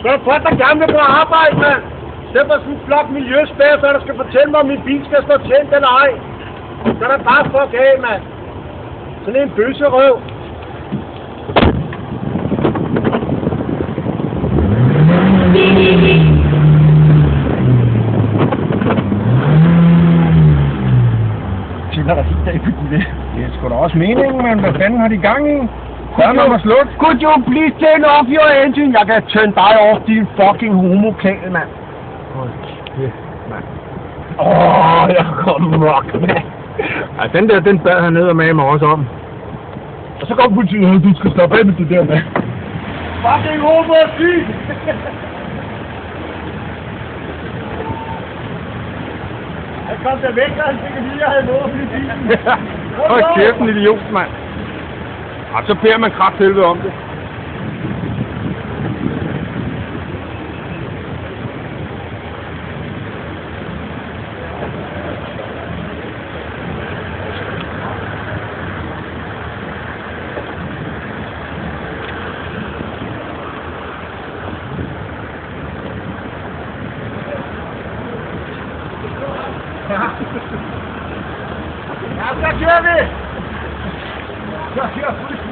Så jeg får der gerne vil på arbejde, mand. Det var sådan en flok miljøspær, så der skal fortælle mig, om min bil skal stå tændt eller ej. Så er der bare fuck af, mand. Sådan en bøsserøv. Tænder der helt af på det. Det er sgu da også meningen, men hvad fanden har de gang i? Could you please turn off your engine? Jeg kan turn dig off, din fucking homokale, mand. Hold kæft, mand. Jeg kom mok, mand. Ja, den der, den bad han ned og med mig også om. Og så kom politiet, at du skal stoppe af med det der, mand. Fucking homo-syg! Han kom der væk, og han fik at vide, at jeg havde noget i bilen. Hold kæft, en idiot, mand. Og så beder man krafthelvede om det. Ja, så kører vi! Så kører vi!